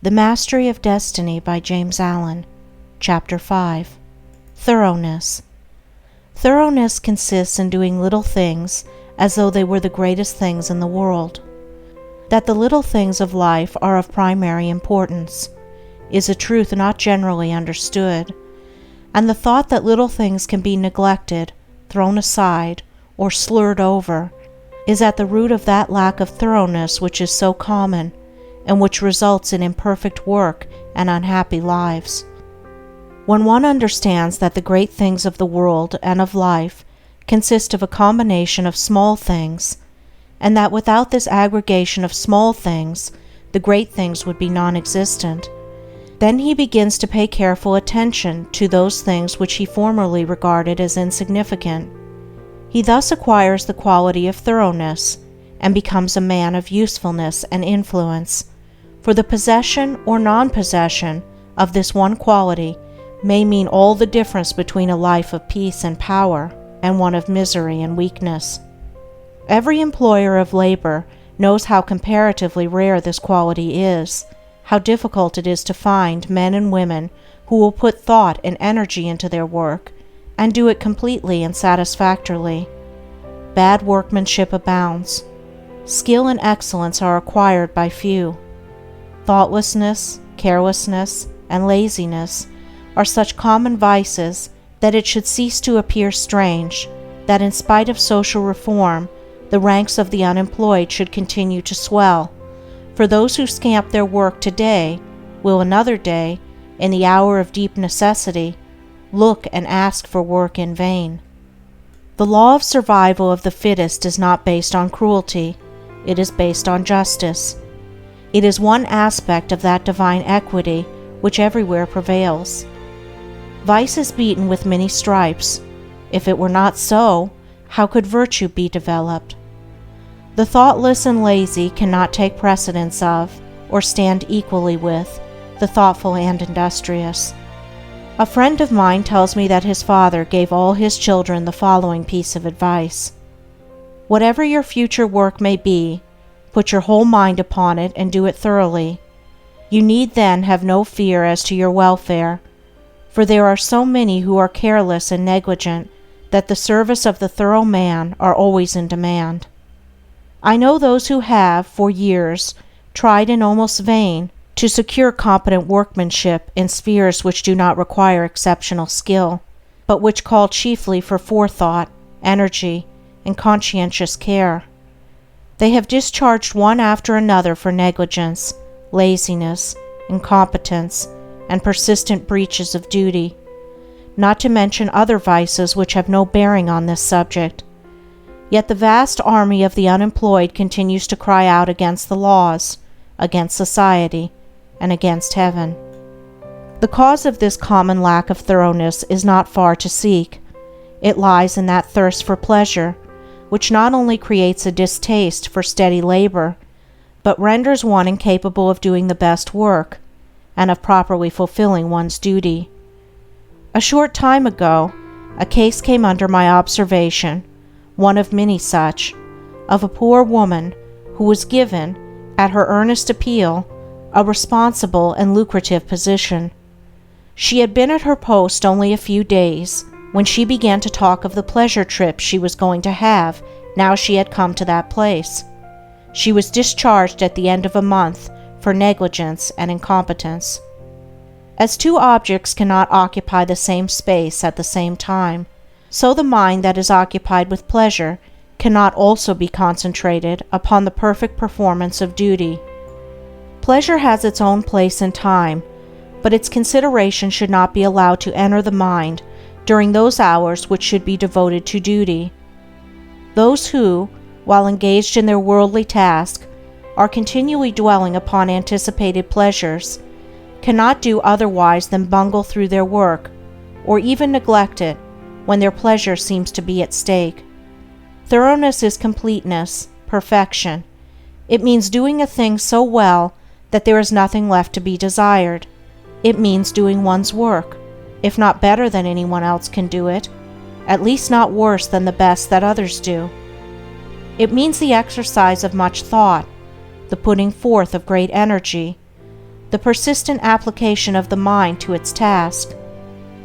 The Mastery of Destiny by James Allen. Chapter 5. Thoroughness. Thoroughness consists in doing little things as though they were the greatest things in the world. That the little things of life are of primary importance is a truth not generally understood, and the thought that little things can be neglected, thrown aside, or slurred over is at the root of that lack of thoroughness which is so common, and which results in imperfect work and unhappy lives. When one understands that the great things of the world and of life consist of a combination of small things, and that without this aggregation of small things the great things would be nonexistent, then he begins to pay careful attention to those things which he formerly regarded as insignificant. He thus acquires the quality of thoroughness, and becomes a man of usefulness and influence, for the possession or non-possession of this one quality may mean all the difference between a life of peace and power and one of misery and weakness. Every employer of labor knows how comparatively rare this quality is, how difficult it is to find men and women who will put thought and energy into their work and do it completely and satisfactorily. Bad workmanship abounds. Skill and excellence are acquired by few. Thoughtlessness, carelessness, and laziness are such common vices that it should cease to appear strange that in spite of social reform the ranks of the unemployed should continue to swell, for those who scamp their work today will another day, in the hour of deep necessity, look and ask for work in vain. The law of survival of the fittest is not based on cruelty, it is based on justice. It is one aspect of that divine equity which everywhere prevails. Vice is beaten with many stripes. If it were not so, how could virtue be developed? The thoughtless and lazy cannot take precedence of, or stand equally with, the thoughtful and industrious. A friend of mine tells me that his father gave all his children the following piece of advice: whatever your future work may be, put your whole mind upon it and do it thoroughly. You need then have no fear as to your welfare, for there are so many who are careless and negligent that the service of the thorough man are always in demand. I know those who have, for years, tried in almost vain to secure competent workmanship in spheres which do not require exceptional skill, but which call chiefly for forethought, energy, and conscientious care. They have discharged one after another for negligence, laziness, incompetence, and persistent breaches of duty, not to mention other vices which have no bearing on this subject. Yet the vast army of the unemployed continues to cry out against the laws, against society, and against heaven. The cause of this common lack of thoroughness is not far to seek. It lies in that thirst for pleasure, which not only creates a distaste for steady labor, but renders one incapable of doing the best work, and of properly fulfilling one's duty. A short time ago, a case came under my observation, one of many such, of a poor woman who was given, at her earnest appeal, a responsible and lucrative position. She had been at her post only a few days when she began to talk of the pleasure trip she was going to have now she had come to that place. She was discharged at the end of a month for negligence and incompetence. As two objects cannot occupy the same space at the same time, so the mind that is occupied with pleasure cannot also be concentrated upon the perfect performance of duty. Pleasure has its own place and time, but its consideration should not be allowed to enter the mind during those hours which should be devoted to duty. Those who, while engaged in their worldly task, are continually dwelling upon anticipated pleasures, cannot do otherwise than bungle through their work, or even neglect it, when their pleasure seems to be at stake. Thoroughness is completeness, perfection. It means doing a thing so well that there is nothing left to be desired. It means doing one's work, if not better than anyone else can do it, at least not worse than the best that others do. It means the exercise of much thought, the putting forth of great energy, the persistent application of the mind to its task,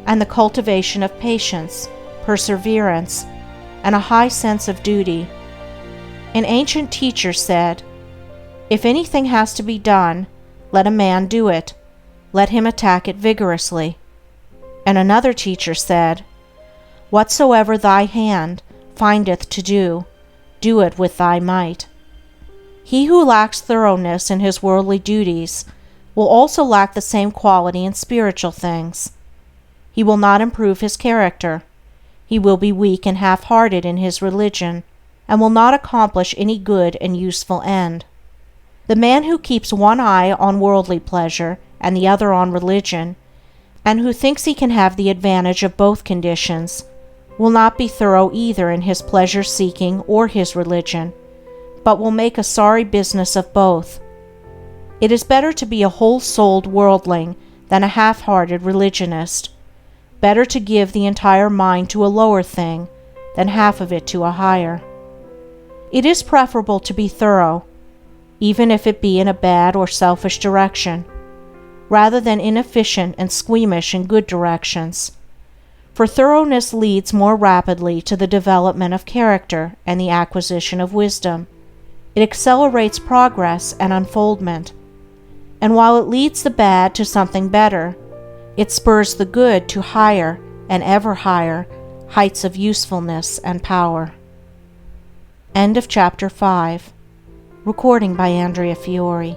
and the cultivation of patience, perseverance, and a high sense of duty. An ancient teacher said, "If anything has to be done, let a man do it. Let him attack it vigorously." And another teacher said, "Whatsoever thy hand findeth to do, do it with thy might." He who lacks thoroughness in his worldly duties will also lack the same quality in spiritual things. He will not improve his character. He will be weak and half-hearted in his religion, and will not accomplish any good and useful end. The man who keeps one eye on worldly pleasure and the other on religion, and who thinks he can have the advantage of both conditions, will not be thorough either in his pleasure-seeking or his religion, but will make a sorry business of both. It is better to be a whole-souled worldling than a half-hearted religionist. Better to give the entire mind to a lower thing than half of it to a higher. It is preferable to be thorough, even if it be in a bad or selfish direction, rather than inefficient and squeamish in good directions. For thoroughness leads more rapidly to the development of character and the acquisition of wisdom. It accelerates progress and unfoldment. And while it leads the bad to something better, it spurs the good to higher and ever higher heights of usefulness and power. End of Chapter 5. Recording by Andrea Fiore.